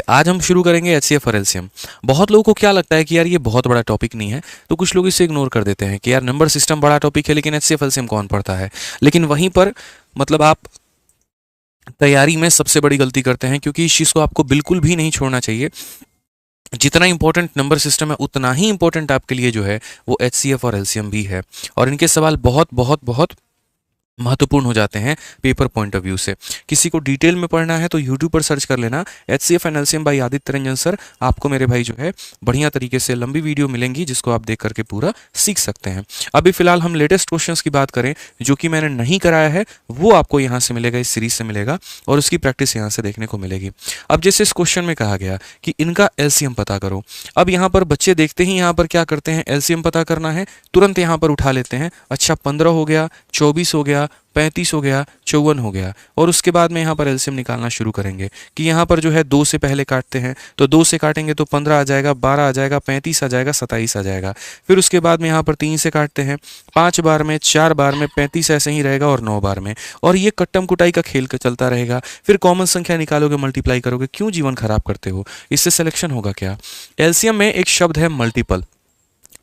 आज हम शुरू करेंगे एचसीएफ और एलसीएम। बहुत लोगों को क्या लगता है कि यार ये बहुत बड़ा टॉपिक नहीं है, तो कुछ लोग इसे इग्नोर कर देते हैं कि यार नंबर सिस्टम बड़ा टॉपिक है लेकिन एचसीएफ एलसीएम कौन पढ़ता है। लेकिन वहीं पर मतलब आप तैयारी में सबसे बड़ी गलती करते हैं, क्योंकि इस चीज़ को आपको बिल्कुल भी नहीं छोड़ना चाहिए। जितना इंपॉर्टेंट नंबर सिस्टम है उतना ही इंपॉर्टेंट आपके लिए जो है वो एचसीएफ और एलसीएम भी है। और इनके सवाल बहुत बहुत बहुत महत्वपूर्ण हो जाते हैं पेपर पॉइंट ऑफ व्यू से। किसी को डिटेल में पढ़ना है तो यूट्यूब पर सर्च कर लेना HCF and LCM bye Aditya Ranjan sir. आपको मेरे भाई जो है बढ़िया तरीके से लंबी वीडियो मिलेंगी जिसको आप देख करके पूरा सीख सकते हैं। अभी फिलहाल हम लेटेस्ट क्वेश्चंस की बात करें जो कि मैंने नहीं कराया है, वो आपको यहाँ से मिलेगा, इस सीरीज से मिलेगा और उसकी प्रैक्टिस यहाँ से देखने को मिलेगी। अब जैसे इस क्वेश्चन में कहा गया कि इनका एलसीएम पता करो। अब यहाँ पर बच्चे देखते ही यहाँ पर क्या करते हैं, एलसीएम पता करना है, तुरंत यहाँ पर उठा लेते हैं। अच्छा 15 हो गया, 24 हो गया, 35 हो गया, 54 हो गया, और उसके बाद में यहाँ पर एलसीएम निकालना शुरू करेंगे कि यहाँ पर जो है 2 से पहले काटते हैं तो 2 से काटेंगे तो 15 आ जाएगा, 12 आ जाएगा, 35 आ जाएगा, 27 आ जाएगा। फिर उसके बाद में यहाँ पर 3 से काटते हैं, 5 बार में, 4 बार में, 35 ऐसे ही रहेगा और 9 बार में, और ये कट्टम कुटाई का खेल चलता रहेगा। फिर कॉमन संख्या निकालोगे, मल्टीप्लाई करोगे। क्यों जीवन खराब करते हो, इससे सिलेक्शन होगा क्या। एलसीएम में एक शब्द है मल्टीपल,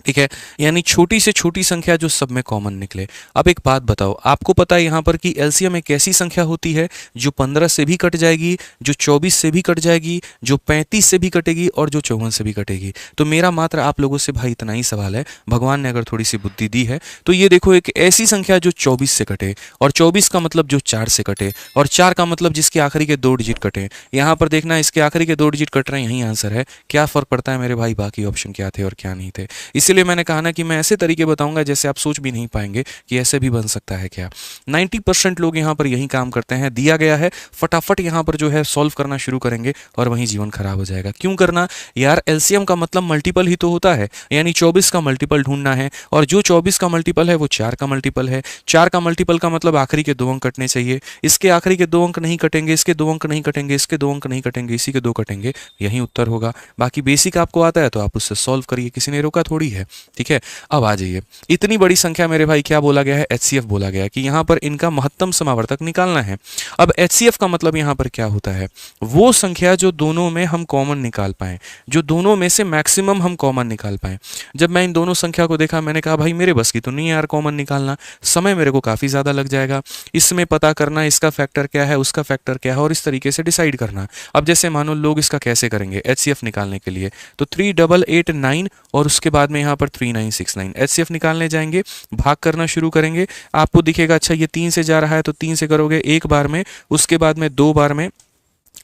ठीक है, यानी छोटी से छोटी संख्या जो सब में कॉमन निकले। अब एक बात बताओ, आपको पता है यहाँ पर कि एलसीएम एक ऐसी संख्या होती है जो 15 से भी कट जाएगी, जो 24 से भी कट जाएगी, जो 35 से भी कटेगी और जो 54 से भी कटेगी। तो मेरा मात्र आप लोगों से भाई इतना ही सवाल है, भगवान ने अगर थोड़ी सी बुद्धि दी है तो ये देखो, एक ऐसी संख्या जो 24 से कटे, और 24 का मतलब जो 4 से कटे, और 4 का मतलब जिसके आखिरी के 2 डिजिट कटे। यहाँ पर देखना, इसके आखिरी के 2 डिजिट कट रहे हैं, यही आंसर है। क्या फर्क पड़ता है मेरे भाई बाकी ऑप्शन क्या थे और क्या नहीं थे। इसलिए मैंने कहा ना कि मैं ऐसे तरीके बताऊंगा जैसे आप सोच भी नहीं पाएंगे कि ऐसे भी बन सकता है क्या। 90% लोग यहाँ पर यही काम करते हैं, दिया गया है फटाफट यहाँ पर जो है सॉल्व करना शुरू करेंगे और वहीं जीवन खराब हो जाएगा। क्यों करना यार, एलसीएम का मतलब मल्टीपल ही तो होता है, यानी 24 का मल्टीपल ढूंढना है, और जो 24 का मल्टीपल है वो 4 का मल्टीपल है। 4 का मल्टीपल का मतलब आखिरी के 2 अंक कटने चाहिए। इसके आखिरी के 2 अंक नहीं कटेंगे, इसके 2 अंक नहीं कटेंगे, इसके 2 अंक नहीं कटेंगे, इसी के 2 कटेंगे, यही उत्तर होगा। बाकी बेसिक आपको आता है तो आप उससे सॉल्व करिए, किसी ने रोका थोड़ी है, ठीक है। अब आ जाइए, इतनी बड़ी संख्या मेरे भाई क्या बोला गया है, एचसीएफ बोला गया है कि यहाँ पर इनका महत्तम समावर्तक निकालना है। अब एचसीएफ का मतलब यहाँ पर क्या होता है, वो संख्या जो दोनों में हम कॉमन निकाल पाए, जो दोनों में से मैक्सिमम हम कॉमन निकाल पाए। जब मैं इन दोनों संख्या को देखा मैंने कहा भाई मेरे बस की तो नहीं है यार कॉमन निकालना, समय मेरे को काफ़ी ज़्यादा लग जाएगा इसमें पता करना इसका फैक्टर क्या है, उसका फैक्टर क्या है, और इस तरीके से डिसाइड करना। अब जैसे मानो लोग इसका कैसे करेंगे एचसीएफ निकालने के लिए, तो 3889 और उसके बाद में यहाँ पर 3969 एचसीएफ निकालने जाएंगे, भाग करना शुरू करेंगे। आपको दिखेगा अच्छा ये 3 से जा रहा है तो 3 से करोगे एक बार में, उसके बाद में 2 बार में,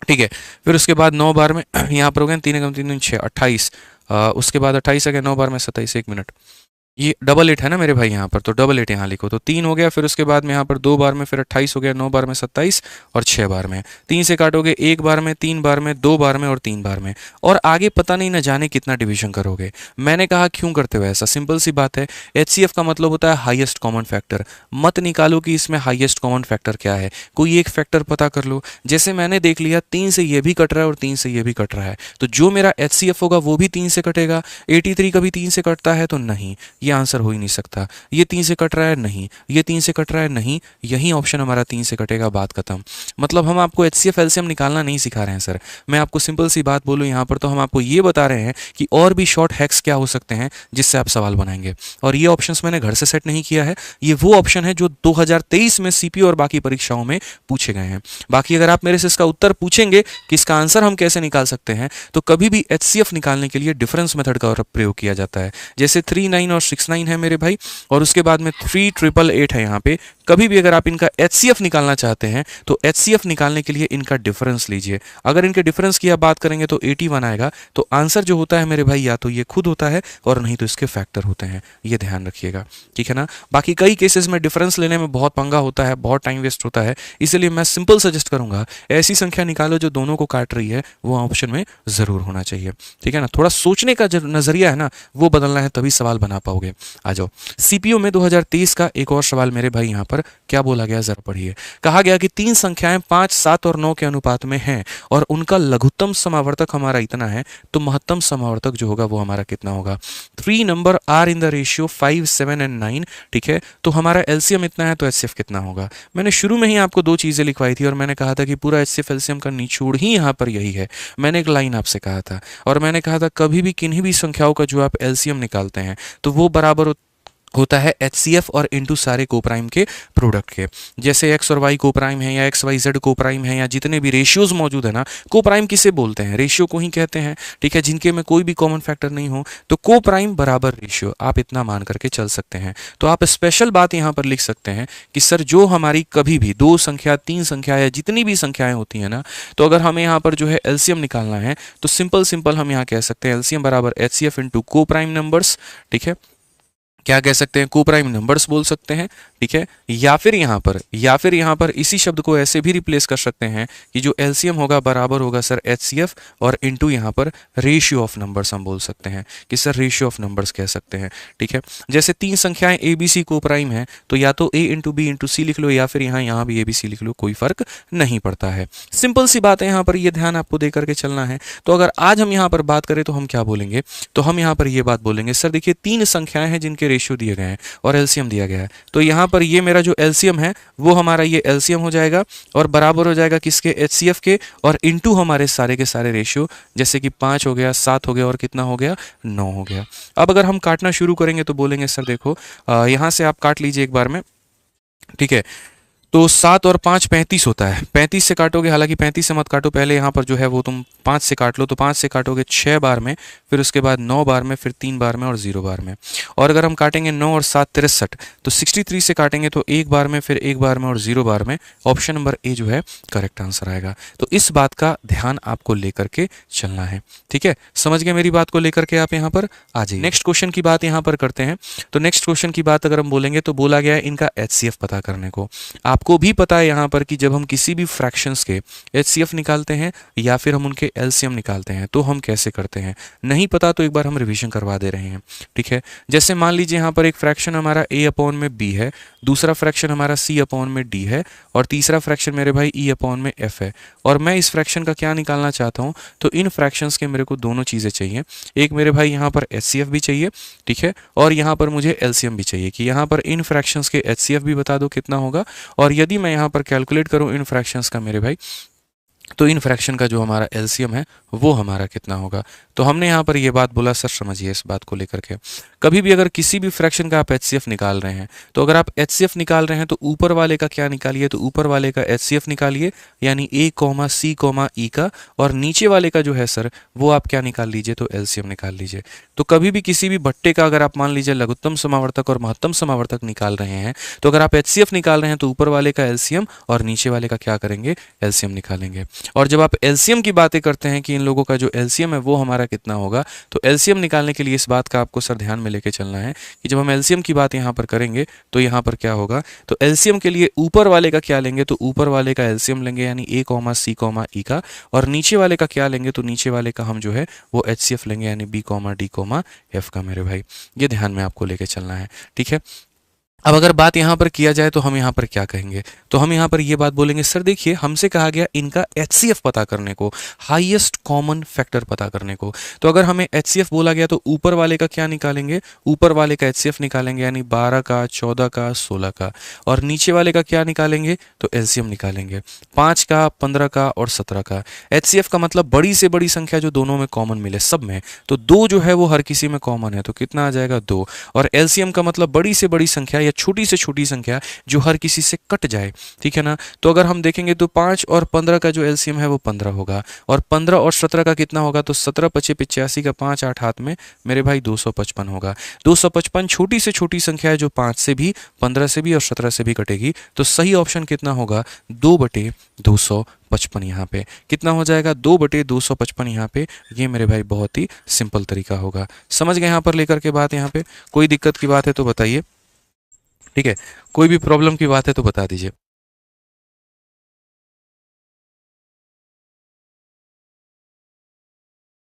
ठीक है, फिर उसके बाद 9 बार में, यहाँ पर हो गए 3 कम 3 6 28, उसके बाद 28 आ गया, 9 बार में 27, 1 मिनट, ये डबल 8 है ना मेरे भाई यहाँ पर, तो डबल 8 यहाँ लिखो, तो 3 हो गया, फिर उसके बाद में यहाँ पर 2 बार में, फिर 28 हो गया, 9 बार में 27 और 6 बार में। 3 से काटोगे 1 बार में, 3 बार में, 2 बार में और 3 बार में, और आगे पता नहीं न जाने कितना डिवीजन करोगे। मैंने कहा क्यों करते हो ऐसा, सिंपल सी बात है, एचसीएफ का मतलब होता है हाईएस्ट कॉमन फैक्टर। मत निकालो कि इसमें हाईएस्ट कॉमन फैक्टर क्या है, कोई एक फैक्टर पता कर लो। जैसे मैंने देख लिया 3 से ये भी कट रहा है और 3 से ये भी कट रहा है, तो जो मेरा एचसीएफ होगा वो भी 3 से कटेगा। 83 कभी 3 से कटता है तो नहीं, ये आंसर हो ही नहीं सकता। ये 3 से कट रहा है नहीं, ये 3 से कट रहा है नहीं, यही ऑप्शन हमारा 3 से कटेगा, बात खत्म। मतलब हम आपको एचसीएफ एलसीएम निकालना नहीं सिखा रहे हैं सर, मैं आपको सिंपल सी बात बोलूं यहाँ पर, तो हम आपको ये बता रहे हैं कि और भी शॉर्ट हैक्स क्या हो सकते हैं जिससे आप सवाल बनाएंगे। और ये ऑप्शंस मैंने घर से सेट नहीं किया है, ये वो ऑप्शन है जो 2023 में सीपीयू और बाकी परीक्षाओं में पूछे गए हैं। बाकी अगर आप मेरे से इसका उत्तर पूछेंगे कि इसका आंसर हम कैसे निकाल सकते हैं, तो कभी भी एचसीएफ निकालने के लिए डिफरेंस मेथड का प्रयोग किया जाता है। जैसे 39 और 69 है मेरे भाई, और उसके बाद में 3888 है यहाँ पे। कभी भी अगर आप इनका एचसीएफ निकालना चाहते हैं तो एचसीएफ निकालने के लिए इनका डिफरेंस लीजिए। अगर इनके डिफरेंस की आप बात करेंगे तो 81 आएगा, तो आंसर जो होता है मेरे भाई या तो ये खुद होता है और नहीं तो इसके फैक्टर होते हैं, ये ध्यान रखिएगा, ठीक है ना। बाकी कई केसेस में डिफरेंस लेने में बहुत पंगा होता है, बहुत टाइम वेस्ट होता है, इसलिए मैं सिंपल सजेस्ट करूंगा ऐसी संख्या निकालो जो दोनों को काट रही है, वो ऑप्शन में जरूर होना चाहिए, ठीक है ना। थोड़ा सोचने का जो नजरिया है ना वो बदलना है, तभी सवाल बना पाओगे। आ जाओ, सीपीयू में 2023 का एक और सवाल मेरे भाई यहाँ पर पर क्या बोला गया जरा पढ़िए। कहा गया कि तीन संख्याएं 5, 7 और 9 के अनुपात में हैं और उनका लघुत्तम समावर्तक हमारा इतना है, तो महत्तम समावर्तक जो होगा वो हमारा कितना होगा। 3 number are in the ratio 5, 7 and 9, ठीक है, तो हमारा एलसीएम इतना है, तो एचसीएफ कितना होगा। मैंने शुरू में ही आपको दो चीजें लिखवाई थी और मैंने कहा था कि पूरा एचसीएफ एलसीएम का निचोड़ ही यहाँ पर यही है। मैंने एक लाइन आपसे कहा था और मैंने कहा था कभी भी किन्हीं भी संख्याओं का जो आप एलसीएम निकालते हैं तो वो बराबर होता है एचसीएफ और इनटू सारे कोप्राइम के प्रोडक्ट के। जैसे एक्स और वाई कोप्राइम है या एक्स वाई जेड कोप्राइम है या जितने भी रेशियोज मौजूद है ना, कोप्राइम किसे बोलते हैं, रेशियो को ही कहते हैं, ठीक है, जिनके में कोई भी कॉमन फैक्टर नहीं हो, तो कोप्राइम बराबर रेशियो, आप इतना मान करके चल सकते हैं। तो आप स्पेशल बात यहाँ पर लिख सकते हैं कि सर जो हमारी कभी भी 2 संख्या 3 संख्या या जितनी भी संख्याएं होती हैं ना, तो अगर हमें यहाँ पर जो है एलसीएम निकालना है तो सिंपल हम यहाँ कह सकते हैं एलसीएम बराबर एचसीएफ इंटू कोप्राइम नंबर्स, ठीक है, क्या कह सकते हैं, कोप्राइम नंबर्स बोल सकते हैं, ठीक है, या फिर यहाँ पर इसी शब्द को ऐसे भी रिप्लेस कर सकते हैं कि जो एलसीएम होगा बराबर होगा सर एचसीएफ और इनटू यहाँ पर रेशियो ऑफ नंबर्स हम बोल सकते हैं कि सर रेशियो ऑफ नंबर्स कह सकते हैं, ठीक है। जैसे 3 संख्याएं ए बी सी कोप्राइम है तो या तो ए इंटू बी इंटू सी लिख लो या फिर यहाँ भी ए बी सी लिख लो, कोई फर्क नहीं पड़ता है। सिंपल सी बात है, यहाँ पर ये ध्यान आपको दे करके चलना है। तो अगर आज हम यहाँ पर बात करें तो हम क्या बोलेंगे, तो हम यहाँ पर ये बात बोलेंगे सर देखिए 3 संख्याएं हैं जिनके रेशियो दिए गए हैं और एलसीएम दिया गया है, तो यहाँ पर ये मेरा जो एलसीएम है वो हमारा ये एलसीएम हो जाएगा और बराबर हो जाएगा किसके, एचसीएफ के, और इनटू हमारे सारे के सारे रेशियो, जैसे कि 5 हो गया, 7 हो गया और कितना हो गया, 9 हो गया। अब अगर हम काटना शुरू करेंगे तो बोलेंगे सर देखो यहाँ से आप काट लीजिए एक बार में, ठीक है, तो 7 और 5 35 होता है, 35 से काटोगे, हालांकि 35 से मत काटो, पहले यहाँ पर जो है वो तुम 5 से काट लो, तो 5 से काटोगे 6 बार में, फिर उसके बाद 9 बार में, फिर 3 बार में और 0 बार में। और अगर हम काटेंगे 9 और 7 63, तो 63 से काटेंगे तो 1 बार में, फिर 1 बार में और 0 बार में। ऑप्शन नंबर ए जो है करेक्ट आंसर आएगा। तो इस बात का ध्यान आपको लेकर के चलना है, ठीक है, समझ गए मेरी बात को लेकर के आप यहाँ पर आ जाइए। नेक्स्ट क्वेश्चन की बात यहाँ पर करते हैं। तो नेक्स्ट क्वेश्चन की बात अगर हम बोलेंगे तो बोला गया है इनका एचसीएफ पता करने को। आपको भी पता है यहाँ पर कि जब हम किसी भी फ्रैक्शंस के एचसीएफ निकालते हैं या फिर हम उनके एलसीएम निकालते हैं तो हम कैसे करते हैं, नहीं पता तो एक बार हम रिवीजन करवा दे रहे हैं, ठीक है। जैसे मान लीजिए यहाँ पर एक फ्रैक्शन हमारा a अपॉन में b है, दूसरा फ्रैक्शन हमारा c अपॉन में d है और तीसरा फ्रैक्शन मेरे भाई e अपॉन में f है, और मैं इस फ्रैक्शन का क्या निकालना चाहता हूँ, तो इन फ्रैक्शंस के मेरे को दोनों चीज़ें चाहिए। एक मेरे भाई यहाँ पर एचसीएफ भी चाहिए, ठीक है, और यहाँ पर मुझे एलसीएम भी चाहिए कि यहाँ पर इन फ्रैक्शंस के एचसीएफ भी बता दो कितना होगा, और यदि मैं यहाँ पर कैलकुलेट करूं इन फ्रैक्शंस का मेरे भाई, तो इन फ्रैक्शन का जो हमारा एलसीएम है वो हमारा कितना होगा। तो हमने यहाँ पर ये बात बोला, सर समझिए इस बात को लेकर के, कभी भी अगर किसी भी फ्रैक्शन का आप एचसीएफ निकाल रहे हैं तो अगर आप एचसीएफ निकाल रहे हैं तो ऊपर वाले का क्या निकालिए, तो ऊपर वाले का एचसीएफ निकालिए, यानी a, c, e का, और नीचे वाले का जो है सर वो आप क्या निकाल लीजिए, तो एलसीएम निकाल लीजिए। तो कभी भी किसी भी भट्टे का अगर आप मान लीजिए लघुत्तम समावर्तक और महत्तम समावर्तक निकाल रहे हैं, तो अगर आप एचसीएफ निकाल रहे हैं तो ऊपर वाले का एलसीएम और नीचे वाले का क्या करेंगे, एलसीएम निकालेंगे। और जब आप एलसीएम की बातें करते हैं कि इन लोगों का जो एलसीएम है वो हमारा कितना होगा, तो एलसीएम निकालने के लिए इस बात का आपको सर ध्यान में लेके चलना है कि जब हम एलसीएम की बात यहाँ पर करेंगे तो यहाँ पर क्या होगा, तो एलसीएम के लिए ऊपर वाले का क्या लेंगे, तो ऊपर वाले का एलसीएम लेंगे यानी a, c, e का, और नीचे वाले का क्या लेंगे, तो नीचे वाले का हम जो है वो एचसीएफ लेंगे यानी b, d, f का। मेरे भाई ये ध्यान में आपको लेके चलना है, ठीक है। अब अगर बात यहाँ पर किया जाए तो हम यहाँ पर क्या कहेंगे, तो हम यहाँ पर ये बात बोलेंगे सर देखिए हमसे कहा गया इनका एचसीएफ पता करने को, हाईएस्ट कॉमन फैक्टर पता करने को। तो अगर हमें एचसीएफ बोला गया तो ऊपर वाले का क्या निकालेंगे, ऊपर वाले का एचसीएफ निकालेंगे यानी 12 का, 14 का, 16 का, और नीचे वाले का क्या निकालेंगे, तो एलसीएम निकालेंगे 5 का, 15 का और 17 का। एचसीएफ का मतलब बड़ी से बड़ी संख्या जो दोनों में कॉमन मिले सब में, तो 2 जो है वो हर किसी में कॉमन है, तो कितना आ जाएगा 2। और एलसीएम का मतलब बड़ी से बड़ी संख्या या छोटी से छोटी संख्या जो हर किसी से कट जाए, ठीक है ना। तो अगर हम देखेंगे तो 5 और 15 का जो एलसीएम है वो 15 होगा, और 15 और 17 का कितना होगा, तो 17 पचे 85 का 5 8 हाथ में मेरे भाई 255 होगा। 255 छोटी से छोटी संख्या है जो 5 से भी, 15 से भी और 17 से भी कटेगी, तो सही ऑप्शन कितना होगा, 2/255 यहाँ पे कितना हो जाएगा, 2/255 यहाँ पे। ये मेरे भाई बहुत ही सिंपल तरीका होगा, समझ गए यहाँ पर लेकर के बात। यहाँ पे कोई दिक्कत की बात है तो बताइए, ठीक है, कोई भी प्रॉब्लम की बात है तो बता दीजिए।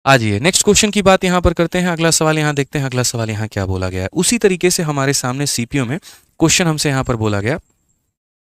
आइए नेक्स्ट क्वेश्चन की बात यहाँ पर करते हैं। अगला सवाल यहाँ देखते हैं, अगला सवाल यहाँ क्या बोला गया है। उसी तरीके से हमारे सामने सीपीयू में क्वेश्चन हमसे यहाँ पर बोला गया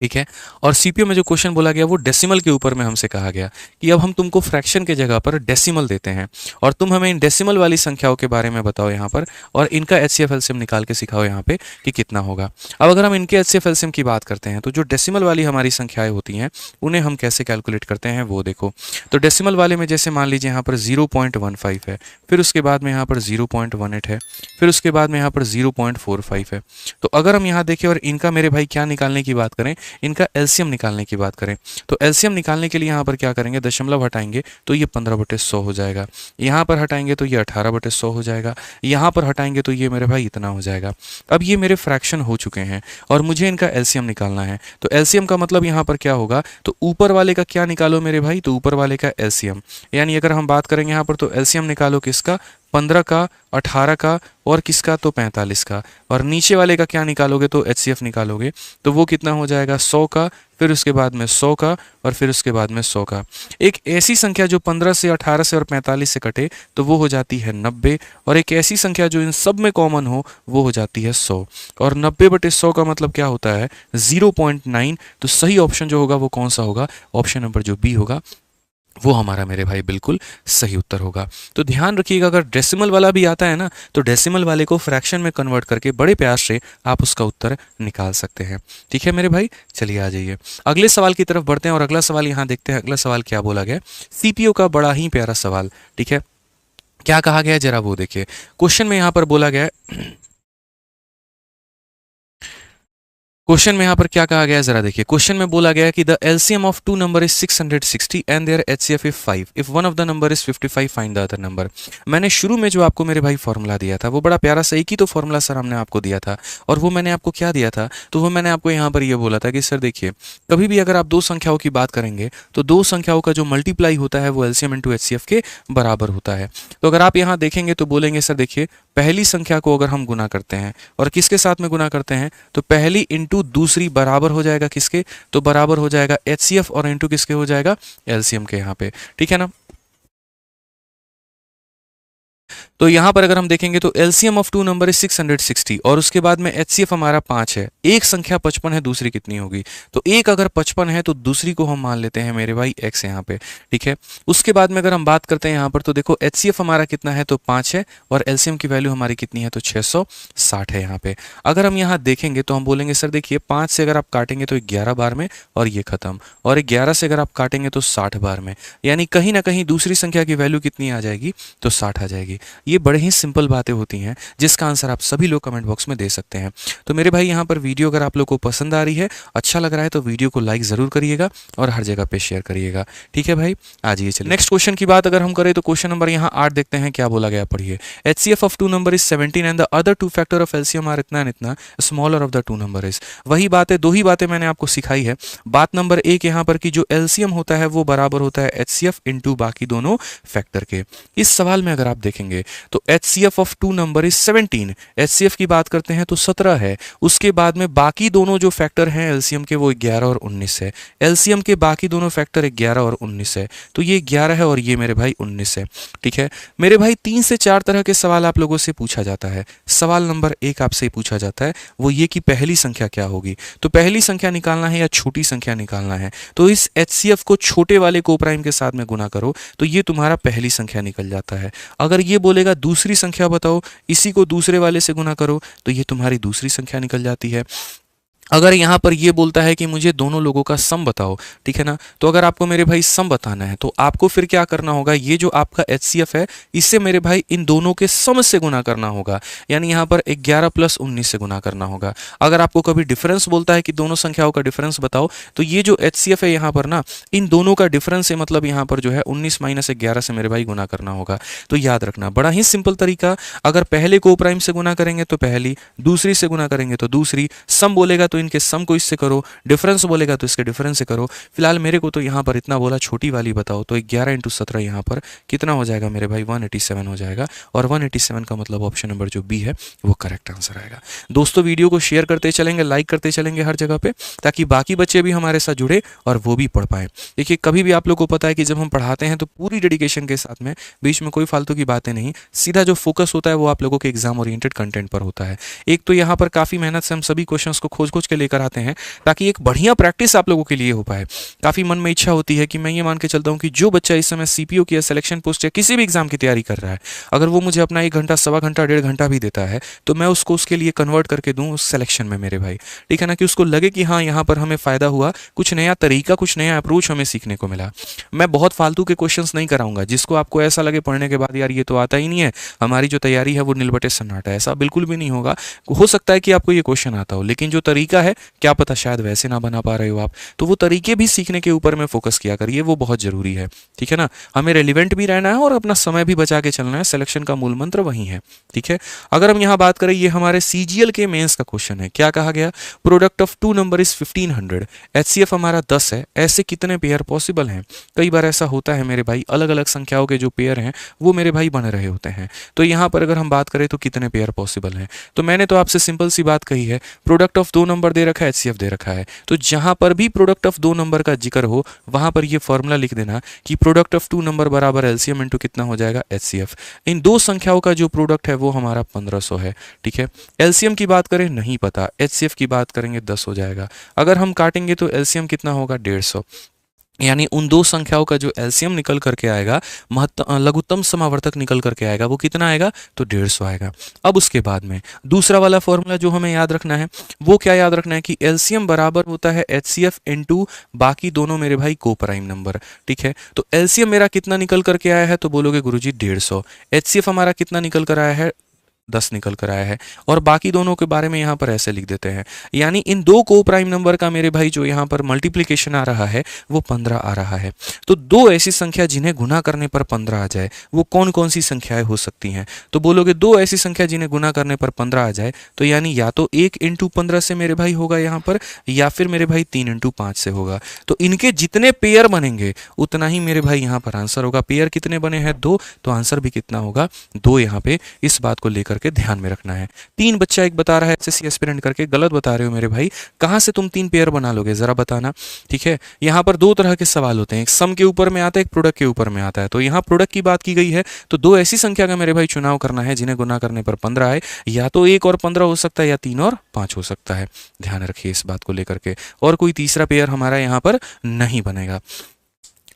ठीक है। और सीपीयू में जो क्वेश्चन बोला गया वो डेसिमल के ऊपर में हमसे कहा गया कि अब हम तुमको फ्रैक्शन के जगह पर डेसिमल देते हैं और तुम हमें इन डेसिमल वाली संख्याओं के बारे में बताओ यहाँ पर, और इनका एचसीएफ एलसीएम निकाल के सिखाओ यहाँ पे कि कितना होगा। अब अगर हम इनके एचसीएफ एलसीएम की बात करते हैं तो जो डेसिमल वाली हमारी संख्याएं होती हैं उन्हें हम कैसे कैलकुलेट करते हैं वो देखो। तो डेसिमल वाले में जैसे मान लीजिए यहाँ पर 0.15 है, फिर उसके बाद में यहाँ पर 0.18 है, फिर उसके बाद में यहाँ पर 0.45 है। तो अगर हम यहाँ देखें और इनका मेरे भाई क्या निकालने की बात करें, इनका एलसीएम निकालने की बात करें, तो एलसीएम निकालने के लिए यहाँ पर क्या करेंगे, दशमलव हटाएंगे तो ये 15/100 हो जाएगा, यहाँ पर हटाएंगे तो ये 18/100 हो जाएगा, यहाँ पर हटाएंगे तो ये मेरे भाई इतना हो जाएगा। अब ये मेरे फ्रैक्शन हो चुके हैं और मुझे इनका एलसीएम निकालना है। तो एलसीएम का मतलब यहाँ पर क्या होगा, तो ऊपर वाले का क्या निकालो मेरे भाई, तो ऊपर वाले का एलसीएम, यानी अगर हम बात करेंगे यहाँ पर तो एलसीएम निकालो किसका, 15 का, 18 का और किसका, तो 45 का। और नीचे वाले का क्या निकालोगे, तो एचसीएफ निकालोगे तो वो कितना हो जाएगा, 100 का, फिर उसके बाद में 100 का और फिर उसके बाद में 100 का। एक ऐसी संख्या जो 15 से, 18 से और 45 से कटे तो वो हो जाती है 90, और एक ऐसी संख्या जो इन सब में कॉमन हो वो हो जाती है 100। और 90/100 का मतलब क्या होता है, 0.9। तो सही ऑप्शन जो होगा वो कौन सा होगा, ऑप्शन नंबर जो बी होगा वो हमारा मेरे भाई बिल्कुल सही उत्तर होगा। तो ध्यान रखिएगा अगर डेसिमल वाला भी आता है ना तो डेसिमल वाले को फ्रैक्शन में कन्वर्ट करके बड़े प्यार से आप उसका उत्तर निकाल सकते हैं। ठीक है मेरे भाई, चलिए आ जाइए अगले सवाल की तरफ बढ़ते हैं और अगला सवाल यहाँ देखते हैं। अगला सवाल क्या बोला गया, सीपीयू का बड़ा ही प्यारा सवाल। ठीक है, क्या कहा गया जरा वो देखिए। क्वेश्चन में यहाँ पर बोला गया क्वेश्चन में यहाँ पर क्या कहा गया है जरा देखिए। क्वेश्चन में बोला गया है कि the LCM of two number is 660 and their HCF is 5 if one of the number is 55 find the other number. मैंने शुरू में जो आपको मेरे भाई फॉर्मूला दिया था वो बड़ा प्यारा सा एक ही तो फॉर्मूला सर हमने आपको दिया था, और वो मैंने आपको क्या दिया था, तो वो मैंने आपको यहाँ पर ये बोला था कि सर देखिए कभी भी अगर आप दो संख्याओं की बात करेंगे तो दो संख्याओं का जो मल्टीप्लाई होता है वो एलसीएम इंटू एचसीएफ के बराबर होता है। तो अगर आप यहाँ देखेंगे तो बोलेंगे सर देखिए पहली संख्या को अगर हम गुना करते हैं और किसके साथ में गुना करते हैं, तो पहली इंटू दूसरी बराबर हो जाएगा किसके, तो बराबर हो जाएगा एचसीएफ, और इंटू किसके हो जाएगा, एलसीएम के यहाँ पे। ठीक है ना। तो यहां पर अगर हम देखेंगे तो LCM of two number is 660 और उसके बाद में एचसीएफ हमारा 5 है। एक संख्या 55 है, दूसरी कितनी होगी, तो एक अगर 55 है तो दूसरी को हम मान लेते हैं मेरे भाई x यहाँ पे। ठीक है, उसके बाद में अगर हम बात करते हैं यहाँ पर तो देखो एचसीएफ हमारा कितना है, तो 5 है, और एलसीएम की वैल्यू हमारी कितनी है, तो 660 है यहाँ पे। अगर हम यहाँ देखेंगे तो हम बोलेंगे सर देखिए 5 से अगर आप काटेंगे तो 11 बार में और ये खत्म, और 11 से अगर आप काटेंगे तो 60 बार में, यानी कहीं ना कहीं दूसरी संख्या की वैल्यू कितनी आ जाएगी, तो 60 आ जाएगी। ये बड़े ही सिंपल बातें होती हैं जिसका आंसर आप सभी लोग कमेंट बॉक्स में दे सकते हैं। तो मेरे भाई यहाँ पर वीडियो अगर आप लोग को पसंद आ रही है, अच्छा लग रहा है, तो वीडियो को लाइक जरूर करिएगा और हर जगह पे शेयर करिएगा। ठीक है भाई, आ जाइए चलिए नेक्स्ट क्वेश्चन की बात अगर हम करें तो क्वेश्चन नंबर यहाँ 8 देखते हैं क्या बोला गया, पढ़िए। HCF of two number is 17 and the other two factor of LCM are इतना एंड इतना, smaller of the two number is. वही बात है, दो ही बातें मैंने आपको सिखाई है। बात नंबर 1 यहाँ पर कि जो एलसीएम होता है वो बराबर होता है एचसीएफ इंटू बाकी दोनों फैक्टर के। इस सवाल में अगर आप देखेंगे तो HCF of two number is 17, HCF की बात करते हैं तो 17 है, उसके बाद में बाकी दोनों जो फैक्टर हैं एलसीएम के वो 11 और 19 है। एलसीएम के बाकी दोनों फैक्टर 11 और 19 है, तो ये 11 है और ये मेरे भाई 19 है। ठीक है मेरे भाई, 3 से 4 तरह के सवाल आप लोगों से पूछा जाता है। सवाल नंबर 1 आपसे पूछा जाता है वो ये कि पहली संख्या क्या होगी, तो पहली संख्या निकालना है या छोटी संख्या निकालना है, तो इस एचसीएफ को छोटे वाले कोप्राइम के साथ में गुना करो तो ये तुम्हारा पहली संख्या निकल जाता है। अगर ये बोलेगा दूसरी संख्या बताओ, इसी को दूसरे वाले से गुना करो तो ये तुम्हारी दूसरी संख्या निकल जाती है। अगर यहाँ पर ये बोलता है कि मुझे दोनों लोगों का सम बताओ, ठीक है ना, तो अगर आपको मेरे भाई सम बताना है तो आपको फिर क्या करना होगा, ये जो आपका एचसीएफ है इससे मेरे भाई इन दोनों के सम से गुना करना होगा, यानी यहाँ पर 11 + 19 से गुना करना होगा। अगर आपको कभी डिफरेंस बोलता है कि दोनों संख्याओं का डिफरेंस बताओ, तो ये जो एचसीएफ है यहाँ पर ना, इन दोनों का डिफरेंस है, मतलब यहाँ पर जो है 19 - 11 से मेरे भाई गुना करना होगा। तो याद रखना बड़ा ही सिंपल तरीका, अगर पहले को प्राइम से गुना करेंगे तो पहली, दूसरी से गुना करेंगे तो दूसरी, सम बोलेगा तो इनके सम को इससे करो, डिफरेंस बोलेगा तो इसके डिफरेंस से करो। फिलहाल मेरे को तो यहाँ पर इतना बोला छोटी वाली बताओ, तो 11 × 17 यहाँ पर कितना हो जाएगा मेरे भाई, 187 हो जाएगा, और 187 का मतलब ऑप्शन नंबर जो बी है वो करेक्ट आंसर आएगा। दोस्तों वीडियो को शेयर करते चलेंगे, लाइक करते चलेंगे हर जगह पे, ताकि बाकी बच्चे भी हमारे साथ जुड़े और वो भी पढ़ पाए। देखिए कभी भी आप लोग को पता है कि जब हम पढ़ाते हैं तो पूरी डेडिकेशन के साथ में, बीच में कोई फालतू की बातें नहीं, सीधा जो फोकस होता है वो आप लोगों के एग्जाम ओरिएंटेड कंटेंट पर होता है। एक तो यहाँ पर काफी मेहनत से हम सभी क्वेश्चंस को खोज सोच के लेकर आते हैं ताकि एक बढ़िया प्रैक्टिस आप लोगों के लिए हो पाए। काफ़ी मन में इच्छा होती है कि मैं ये मान के चलता हूँ कि जो बच्चा इस समय सीपीओ की या सिलेक्शन पोस्ट या किसी भी एग्जाम की तैयारी कर रहा है, अगर वो मुझे अपना 1 घंटा, सवा घंटा, 1.5 घंटा भी देता है तो मैं उसको उसके लिए कन्वर्ट करके दूँ उस सिलेक्शन में मेरे भाई। ठीक है ना, कि उसको लगे कि हाँ यहाँ पर हमें फ़ायदा हुआ, कुछ नया तरीका, कुछ नया अप्रोच हमें सीखने को मिला। मैं बहुत फालतू के क्वेश्चंस नहीं कराऊंगा जिसको आपको ऐसा लगे पढ़ने के बाद यार ये तो आता ही नहीं है, हमारी जो तैयारी है वो नीलबटे सन्नाटा है। ऐसा बिल्कुल भी नहीं होगा। हो सकता है कि आपको ये क्वेश्चन आता हो, लेकिन जो तरीका है क्या पता शायद वैसे ना बना पा रहे हो आप, तो वो तरीके भी सीखने के ऊपर में फोकस किया करिए, वो बहुत जरूरी है। ठीक है ना, हमें रेलिवेंट भी रहना है और अपना समय भी बचा के चलना है। सिलेक्शन का मूल मंत्र वही है। ठीक है, अगर हम यहाँ बात करें, ये हमारे सीजीएल के मेंस का क्वेश्चन है। क्या कहा गया? Product of two number is 1500, HCF हमारा 10 है, ऐसे कितने पेयर पॉसिबल हैं? कई बार ऐसा होता है मेरे भाई, अलग अलग संख्याओं के जो पेयर हैं वो मेरे भाई बन रहे होते हैं। तो यहाँ पर अगर हम बात करें तो कितने पेयर पॉसिबल हैं, तो मैंने तो आपसे सिंपल सी बात कही है, प्रोडक्ट ऑफ 2 नंबर दे रखा है, एचसीएफ दे रखा है, तो जहां पर भी प्रोडक्ट ऑफ 2 नंबर का जिक्र हो वहां पर ये फॉर्मूला लिख देना कि प्रोडक्ट ऑफ 2 नंबर बराबर एलसीएम इंटू कितना हो जाएगा? एचसीएफ। इन दो संख्याओं का जो प्रोडक्ट है वो हमारा 1500 है। ठीक है, एलसीएम की बात करें नहीं पता, एचसीएफ की बात करेंगे 10 हो जाएगा। अगर हम काटेंगे तो एलसीएम कितना होगा? 150। यानी उन दो संख्याओं का जो एलसीएम निकल करके आएगा, लघुत्तम समावर्तक निकल करके आएगा, वो कितना आएगा? तो 150 आएगा। अब उसके बाद में दूसरा वाला फॉर्मूला जो हमें याद रखना है वो क्या याद रखना है कि एलसीएम बराबर होता है एचसीएफ इनटू बाकी दोनों मेरे भाई को प्राइम नंबर। ठीक है, तो एलसीएम मेरा कितना निकल करके आया है? तो बोलोगे गुरुजी 150। एचसीएफ हमारा कितना निकल कर आया है? 10 निकल कर आया है। और बाकी दोनों के बारे में यहाँ पर ऐसे लिख देते हैं, यानी इन दो को प्राइम नंबर का मेरे भाई जो यहाँ पर मल्टीप्लिकेशन आ रहा है वो 15 आ रहा है। तो दो ऐसी संख्या जिन्हें गुना करने पर 15 आ जाए वो कौन कौन सी संख्याएं हो सकती हैं? तो बोलोगे दो ऐसी संख्या जिन्हें गुना करने पर 15 आ जाए, तो यानी या तो 1 इंटू 15 से मेरे भाई होगा यहाँ पर, या फिर मेरे भाई 3 इंटू 5 से होगा। तो इनके जितने पेयर बनेंगे उतना ही मेरे भाई यहाँ पर आंसर होगा। पेयर कितने बने हैं? 2, तो आंसर भी कितना होगा? 2। यहाँ पे इस बात को लेकर के ध्यान में रखना है। 3 बच्चा एक बता रहा है एसएससी एस्पिरेंट करके, गलत बता रहे हो मेरे भाई, कहां से तुम 3 पेयर बना लोगे जरा बताना। ठीक है, यहां पर दो तरह के सवाल होते हैं, एक सम के ऊपर में आता है, एक प्रोडक्ट के ऊपर में आता है। तो यहां प्रोडक्ट की बात की गई है, तो दो ऐसी संख्या का मेरे भाई चुनाव करना है जिन्हें गुना करने पर 15 आए, या तो 1 और 15 हो सकता है या 3 और 5 हो सकता है। ध्यान रखिए इस बात को लेकर के, और कोई तीसरा पेयर हमारा यहां पर नहीं बनेगा।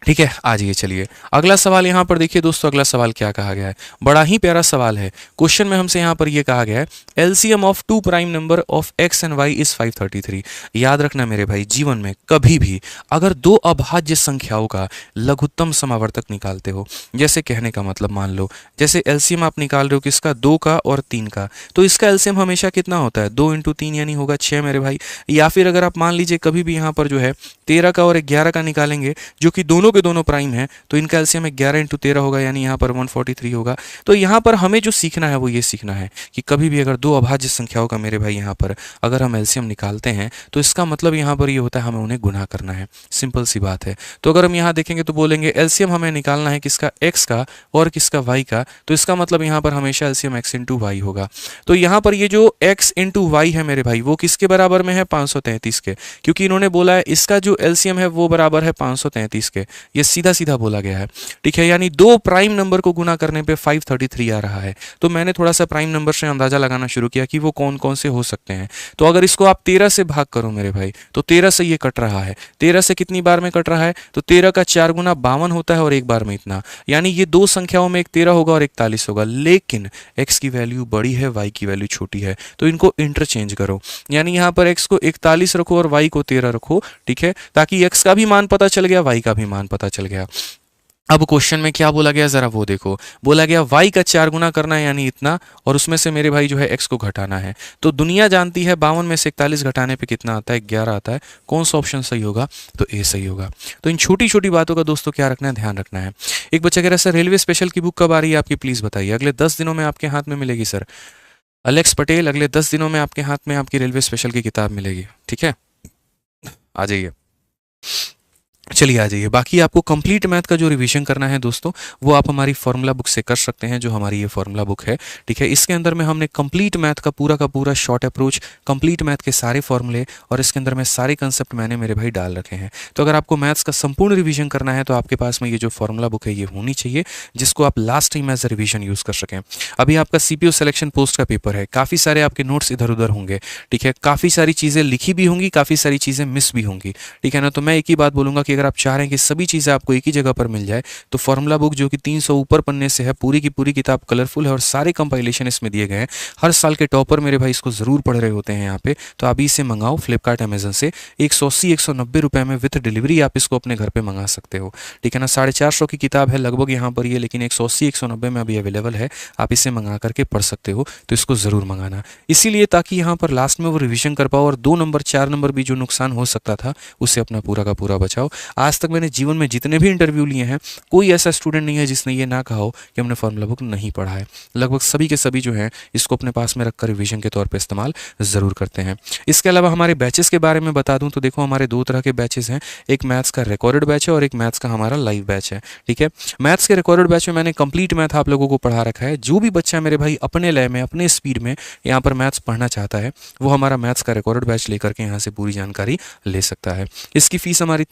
ठीक है, आ जाइए चलिए अगला सवाल यहाँ पर देखिए दोस्तों। अगला सवाल क्या कहा गया है, बड़ा ही प्यारा सवाल है। क्वेश्चन में हमसे यहाँ पर ये कहा गया है LCM of two prime number of X and Y is 533। याद रखना मेरे भाई, जीवन में कभी भी अगर दो अभाज्य संख्याओं का लघुत्तम समावर्तक निकालते हो, जैसे कहने का मतलब मान लो जैसे एलसीएम आप निकाल रहे हो किसका? 2 का और 3 का, तो इसका एलसीएम हमेशा कितना होता है? 2 इंटू 3 यानी होगा 6 मेरे भाई। या फिर अगर आप मान लीजिए कभी भी यहाँ पर जो है 13 का और 11 का निकालेंगे, जो कि दोनों के दोनों प्राइम है, तो इनका एलसीएम 11 इंटू 13 होगा, यानी यहाँ पर 143 होगा। तो यहाँ पर हमें जो सीखना है वो ये सीखना है कि कभी भी अगर दो अभाज्य संख्याओं का मेरे भाई यहाँ पर अगर हम एलसीएम निकालते हैं तो इसका मतलब यहाँ पर ये होता है हमें उन्हें गुना करना है। सिंपल सी बात है। तो अगर हम यहाँ देखेंगे तो बोलेंगे एलसीएम हमें निकालना है किसका? एक्स का और किसका? वाई का। तो इसका मतलब यहाँ पर हमेशा एलसीएम एक्स इंटू वाई होगा। तो यहाँ पर ये जो एक्स इंटू वाई है मेरे भाई वो किसके बराबर में है? 533 के, क्योंकि इन्होंने बोला है इसका जो एलसीएम है वो बराबर है 533 के। ये सीधा सीधा बोला गया है। ठीक है, यानी दो प्राइम नंबर को गुना करने पे 533 आ रहा है। तो मैंने थोड़ा सा प्राइम नंबर से अंदाजा लगाना शुरू किया कि वो कौन कौन से हो सकते हैं। तो अगर इसको आप 13 से भाग करो मेरे भाई, तो 13 से ये कट रहा है। 13 से कितनी बार में कट रहा है? तो 13 का 4 गुना 52 होता है और एक बार में इतना, यानी ये दो संख्याओं में एक 13 होगा और एक 41 होगा। लेकिन x की वैल्यू बड़ी है, y की वैल्यू छोटी है, तो इनको इंटरचेंज करो। यानी यहाँ पर x को 41 रखो और y को 13 रखो। ठीक है, ताकि x का भी मान पता चल गया, y का भी मान पता चल गया। अब क्वेश्चन में क्या बोला गया जरा वो देखो। बोला गया y का 4 गुना करना है यानी इतना, और उसमें से मेरे भाई जो है x को घटाना है। तो दुनिया जानती है 52 में से 41 घटाने पे कितना आता है? 11 आता है। कौन सा ऑप्शन सही होगा? तो ए सही होगा। तो इन छोटी छोटी बातों का दोस्तों क्या रखना है? ध्यान रखना है। एक बच्चा कह रहा है सर रेलवे स्पेशल की बुक कब आ रही है आपकी, प्लीज बताइए। अगले 10 दिनों में आपके हाथ में मिलेगी सर। अलेक्स पटेल, अगले 10 दिनों में आपके हाथ में आपकी रेलवे स्पेशल की किताब मिलेगी। ठीक है, आ जाइए। चलिए आ जाइए, बाकी आपको कंप्लीट मैथ का जो रिवीजन करना है दोस्तों, वो आप हमारी फार्मूला बुक से कर सकते हैं, जो हमारी ये फार्मूला बुक है। ठीक है, इसके अंदर में हमने कंप्लीट मैथ का पूरा शॉर्ट अप्रोच, कंप्लीट मैथ के सारे फॉर्मूले और इसके अंदर में सारे कंसेप्ट मैंने मेरे भाई डाल रखे हैं। तो अगर आपको मैथ्स का संपूर्ण रिवीजन करना है तो आपके पास में ये जो फार्मूला बुक है ये होनी चाहिए, जिसको आप last time as a revision use कर सकें। अभी आपका सीपीयू सिलेक्शन पोस्ट का पेपर है, काफ़ी सारे आपके नोट्स इधर उधर होंगे। ठीक है, काफ़ी सारी चीज़ें लिखी भी होंगी, काफ़ी सारी चीज़ें मिस भी होंगी। ठीक है ना, तो मैं एक ही बात बोलूँगा कि अगर आप चाह रहे हैं कि सभी चीज़ें आपको एक ही जगह पर मिल जाए, तो फार्मूला बुक जो कि 300 ऊपर पन्ने से है, पूरी की पूरी किताब कलरफुल है और सारे कंपाइलेशन इसमें दिए गए हैं। हर साल के टॉपर मेरे भाई इसको ज़रूर पढ़ रहे होते हैं यहाँ पे। तो अभी इसे मंगाओ फ्लिपकार्ट अमेजन से, 180-190 रुपये में विथ डिलीवरी आप इसको अपने घर पे मंगा सकते हो। ठीक है ना, 450 की किताब है लगभग यहाँ पर ये, लेकिन 180-190 में अभी अवेलेबल है, आप इसे मंगा करके पढ़ सकते हो। तो इसको ज़रूर मंगाना, इसीलिए ताकि यहाँ पर लास्ट में वो रिवीजन कर पाओ और 2 नंबर 4 नंबर भी जो नुकसान हो सकता था उससे अपना पूरा का पूरा बचाओ। आज तक मैंने जीवन में जितने भी इंटरव्यू लिए हैं, कोई ऐसा स्टूडेंट नहीं है जिसने ये ना कहा हो कि हमने फार्मूला बुक नहीं पढ़ा है। लगभग सभी के सभी जो हैं इसको अपने पास में रखकर रिवीजन के तौर पे इस्तेमाल ज़रूर करते हैं। इसके अलावा हमारे बैचेस के बारे में बता दूं तो देखो, हमारे 2 तरह के बैचेस हैं, एक मैथ्स का रिकॉर्डेड बैच है और एक मैथ्स का हमारा लाइव बैच है। ठीक है, मैथ्स के रिकॉर्डेड बैच में मैंने कंप्लीट मैथ आप लोगों को पढ़ा रखा है। जो भी बच्चा मेरे भाई अपने लय में, अपने स्पीड में यहाँ पर मैथ्स पढ़ना चाहता है, वो हमारा मैथ्स का रिकॉर्डेड बैच लेकर के यहाँ से पूरी जानकारी ले सकता है। इसकी फीस हमारी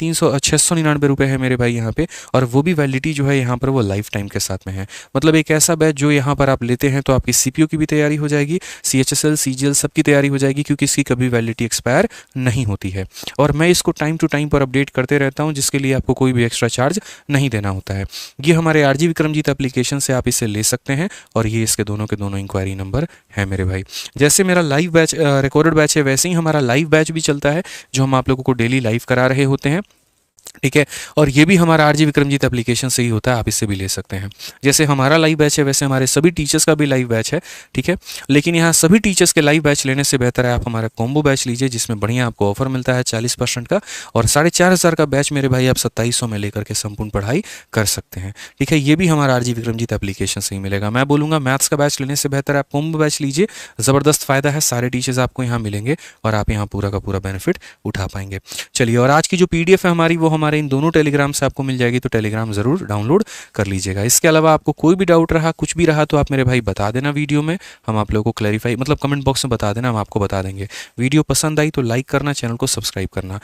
699 रुपये है मेरे भाई यहाँ पे, और वो भी वैलिडिटी जो है यहाँ पर वो लाइफ टाइम के साथ में है। मतलब एक ऐसा बैच जो यहाँ पर आप लेते हैं तो आपकी सीपीयू की भी तैयारी हो जाएगी, सीएचएसएल सीजीएल सबकी तैयारी हो जाएगी, क्योंकि इसकी कभी वैलिडिटी एक्सपायर नहीं होती है। और मैं इसको टाइम टू टाइम पर अपडेट करते रहता हूँ, जिसके लिए आपको कोई भी एक्स्ट्रा चार्ज नहीं देना होता है। ये हमारे आरजी विक्रमजीत एप्लीकेशन से आप इसे ले सकते हैं, और ये इसके दोनों के दोनों इंक्वायरी नंबर है मेरे भाई। जैसे मेरा लाइव बैच रिकॉर्डेड बैच है, वैसे ही हमारा लाइव बैच भी चलता है, जो हम आप लोगों को डेली लाइव करा रहे होते हैं। ठीक है, और ये भी हमारा आरजी विक्रमजीत एप्लीकेशन से ही होता है, आप इससे भी ले सकते हैं। जैसे हमारा लाइव बैच है, वैसे हमारे सभी टीचर्स का भी लाइव बैच है। ठीक है, लेकिन यहाँ सभी टीचर्स के लाइव बैच लेने से बेहतर है आप हमारा कॉम्बो बैच लीजिए, जिसमें बढ़िया आपको ऑफर मिलता है 40% का, और 4500 का बैच मेरे भाई आप 2700 में लेकर के संपूर्ण पढ़ाई कर सकते हैं। ठीक है, ये भी हमारा आरजी विक्रमजीत एप्लीकेशन से ही मिलेगा। मैं बोलूँगा मैथ्स का बैच लेने से बेहतर है आप कॉम्बो बैच लीजिए, ज़बरदस्त फ़ायदा है, सारे टीचर्स आपको यहाँ मिलेंगे और आप यहाँ पूरा का पूरा बेनिफिट उठा पाएंगे। चलिए, और आज की जो PDF है हमारी, वो हमारे इन दोनों टेलीग्राम से आपको मिल जाएगी, तो टेलीग्राम ज़रूर डाउनलोड कर लीजिएगा। इसके अलावा आपको कोई भी डाउट रहा, कुछ भी रहा, तो आप मेरे भाई बता देना वीडियो में, हम आप लोगों को क्लैरिफाई, मतलब कमेंट बॉक्स में बता देना, हम आपको बता देंगे। वीडियो पसंद आई तो लाइक करना, चैनल को सब्सक्राइब करना।